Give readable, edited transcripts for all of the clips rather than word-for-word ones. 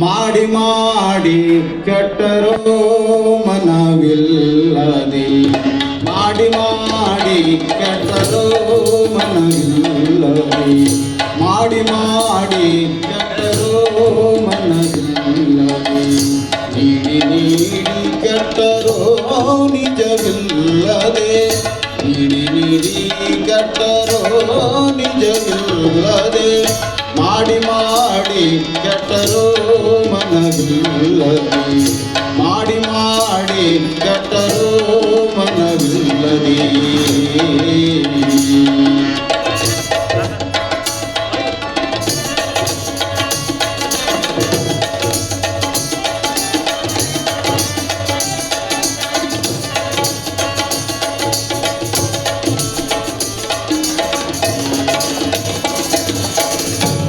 ಮಾಡಿ ಮಾಡಿ ಕೆಟ್ಟರೋ ಮನವಿಲ್ಲದೆ, ಮಾಡಿ ಮಾಡಿ ಕೆಟ್ಟರೋ ಮನವಿಲ್ಲದೆ, ಮಾಡಿ ಮಾಡಿ ಕೆಟ್ಟರೋ ಮನವಿಲ್ಲದೆ, ನೀಡಿ ನೀಡಿ ಕೆಟ್ಟರೋ ನಿಜವಿಲ್ಲದೆ, ನೀಡಿ ನೀಡಿ ಕೆಟ್ಟರೋ ನಿಜವಿಲ್ಲದೆ, ಮಾಡಿ ಮಾಡಿ ಕೆಟ್ಟರೋ ಮನವಿಲ್ಲದೆ, ಮಾಡಿ ಮಾಡಿ ಕೆಟ್ಟರೋ ಮನವಿಲ್ಲದೆ.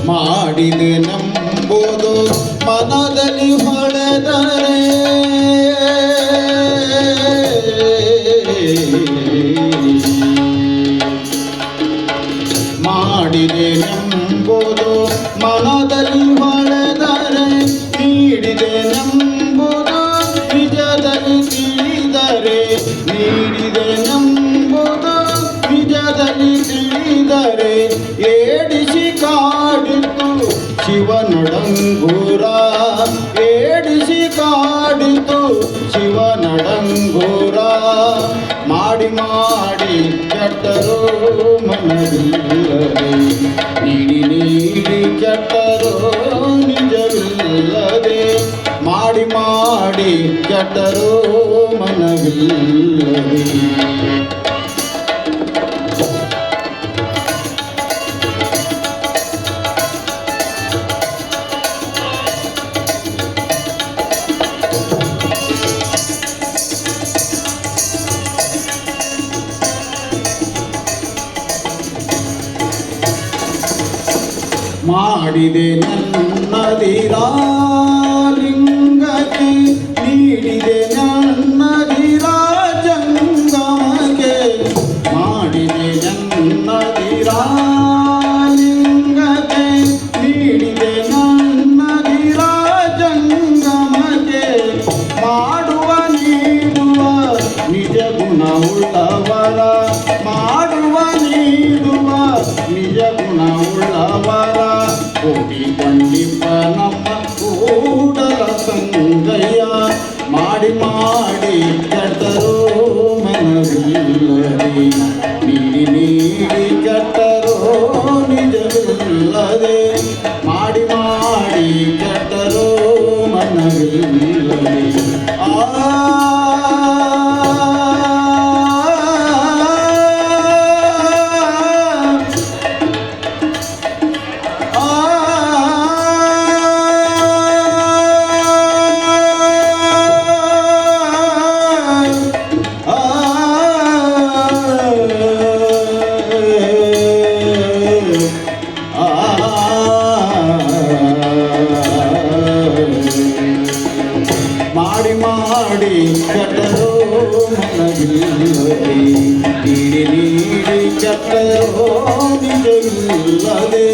ಮಾಡಿದೆ ನಂಬುದು ಮನದಲ್ಲಿ ಹೊಳೆದರೆ, ಮಾಡಿದೆ ನಂಬುದು ಮನದಲ್ಲಿ ಹೊಳೆದರೆ, ನೀಡಿದೆ ನಂಬುದು ನಿಜದಲ್ಲಿ ತಿಳಿದರೆ, ನೀಡಿದೆ ನಂಬುದು ನಿಜದಲ್ಲಿ ತಿಳಿದರೆ, ಏಡಿಸಿ ಕಾಡಿತು ಶಿವನಡಂಗೂರ, ಏಡಿಸಿ ಕಾಡಿತು ಶಿವನಡಂಗೂರ, ಮಾಡಿ ಮಾಡಿ ಕೆಟ್ಟರೋ ಮನವಿಲ್ಲದೆ, ನೀಡಿ ನೀಡಿ ಕೆಟ್ಟರೋ ನಿಜವಿಲ್ಲದೆ, ಮಾಡಿ ಮಾಡಿ ಕೆಟ್ಟರೋ ಮನವಿಲ್ಲದೆ. ಮಾಡಿದೆ ನನ್ನದಿರಾಲಿಂಗಕ್ಕೆ, ನೀಡಿದೆ ನನ್ನದಿರಾಜಂಗಮಕ್ಕೆ, ಮಾಡಿದೆ ನನ್ನದಿರಾಲಿಂಗಕ್ಕೆ, ನೀಡಿದೆ ನನ್ನದಿರಾಜಂಗಮಕ್ಕೆ, ಮಾಡುವ ನೀಡುವ ನಿಜ ಗುಣವುಳ್ಳವರ, ಮಾಡುವ ನೀಡುವ ನಿಜ ಗುಣವುಳ್ಳವರ, ಕೋಟಿಕೊಂಡಿಪ್ಪ ನಮ್ಮ ಕೂಡಲ ಸಂಗಯ್ಯ, ಮಾಡಿ ಮಾಡಿ ಕೆಟ್ಟರೋ ಮನವಿಲ್ಲದೆ, ನೀಡಿ ನೀಡಿ ಕೆಟ್ಟರೋ ನಿಜವಿಲ್ಲದೆ, ಮಾಡಿ ಮಾಡಿ ಕೆಟ್ಟರೋ ಮನವಿಲ್ಲದೆ. ಮಾಡಿ ಮಾಡಿ ಕೆಟ್ಟರೋ ಮನವಿಲ್ಲದೆ, ನೀಡಿ ನೀಡಿ ಕೆಟ್ಟರೋ ನಿಜವಿಲ್ಲದೆ.